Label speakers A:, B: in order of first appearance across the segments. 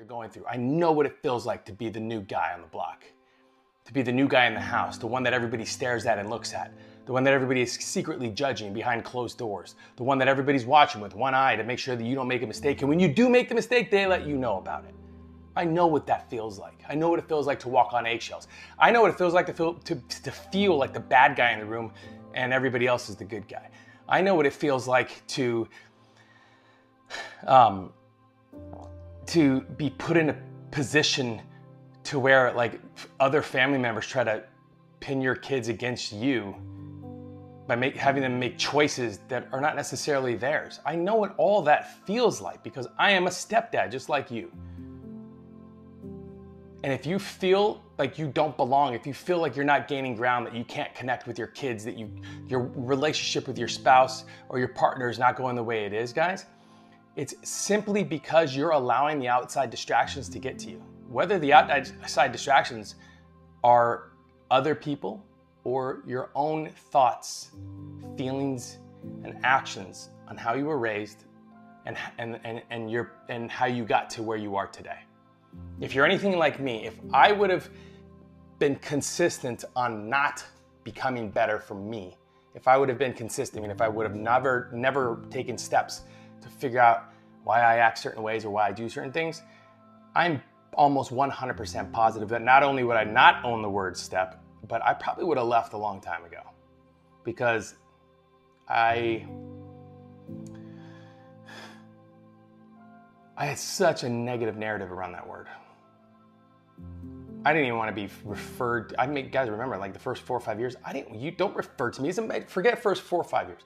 A: you're going through. I know what it feels like to be the new guy on the block, to be the new guy in the house, the one that everybody stares at and looks at, the one that everybody is secretly judging behind closed doors, the one that everybody's watching with one eye to make sure that you don't make a mistake. And when you do make the mistake, they let you know about it. I know what that feels like. I know what it feels like to walk on eggshells. I know what it feels like to feel like the bad guy in the room and everybody else is the good guy. I know what it feels like to be put in a position to where like other family members try to pin your kids against you by having them make choices that are not necessarily theirs. I know what all that feels like because I am a stepdad just like you. And if you feel like you don't belong, if you feel like you're not gaining ground, that you can't connect with your kids, that your relationship with your spouse or your partner is not going the way it is, guys, it's simply because you're allowing the outside distractions to get to you. Whether the outside distractions are other people or your own thoughts, feelings, and actions on how you were raised and how you got to where you are today. If you're anything like me, if I would have been consistent on not becoming better for me, if I would have been consistent, and if I would have never taken steps to figure out why I act certain ways or why I do certain things, I'm almost 100% positive that not only would I not own the word step, but I probably would have left a long time ago because I had such a negative narrative around that word. I didn't even want to be referred to. Guys, remember, like the first 4 or 5 years, you don't refer to me as forget first 4 or 5 years.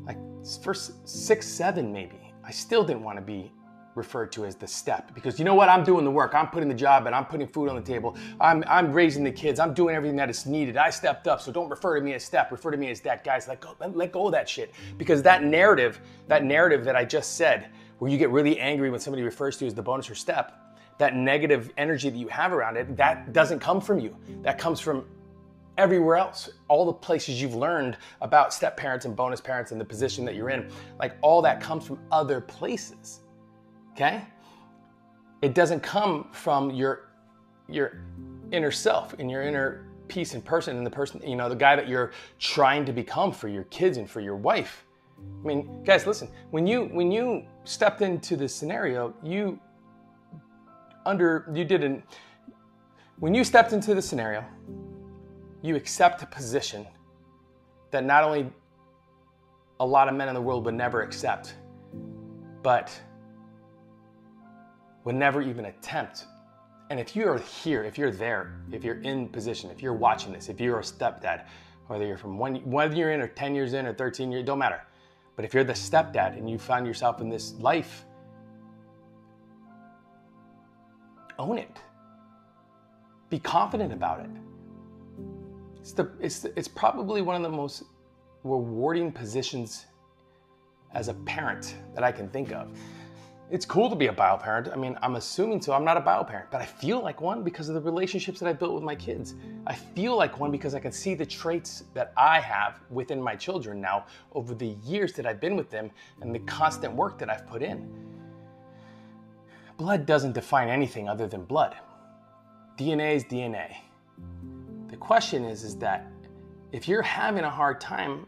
A: Like first 6, 7 maybe, I still didn't want to be referred to as the step because you know what? I'm doing the work. I'm putting the job and I'm putting food on the table. I'm raising the kids. I'm doing everything that is needed. I stepped up, so don't refer to me as step. Refer to me as that. Guys, let go of that shit because that narrative that I just said, where you get really angry when somebody refers to you as the bonus or step, that negative energy that you have around it, that doesn't come from you. That comes from everywhere else. All the places you've learned about step parents and bonus parents and the position that you're in, like all that comes from other places, okay? It doesn't come from your inner self and your inner peace and person and the person, the guy that you're trying to become for your kids and for your wife. I mean, guys, listen, when you stepped into this scenario, when you stepped into the scenario, you accept a position that not only a lot of men in the world would never accept, but would never even attempt. And if you are here, if you're there, if you're in position, if you're watching this, if you're a stepdad, whether you're from whether you're in or 10 years in or 13 years, don't matter. But if you're the stepdad and you find yourself in this life, own it. Be confident about it. It's probably one of the most rewarding positions as a parent that I can think of. It's cool to be a bio parent. I mean, I'm assuming so. I'm not a bio parent, but I feel like one because of the relationships that I built with my kids. I feel like one because I can see the traits that I have within my children now over the years that I've been with them and the constant work that I've put in. Blood doesn't define anything other than blood. DNA is DNA. The question is that if you're having a hard time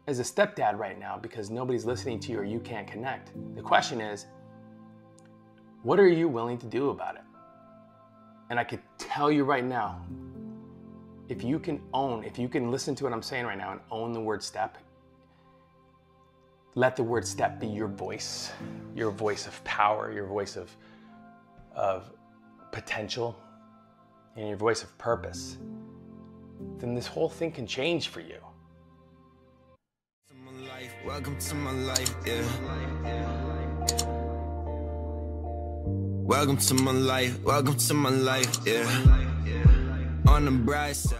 A: as a stepdad right now because nobody's listening to you or you can't connect, the question is, what are you willing to do about it? And I could tell you right now, if you can listen to what I'm saying right now and own the word step, let the word step be your voice of power, your voice of potential, and your voice of purpose, then this whole thing can change for you.
B: Welcome to my life, yeah. Welcome to my life, yeah. On the bright side.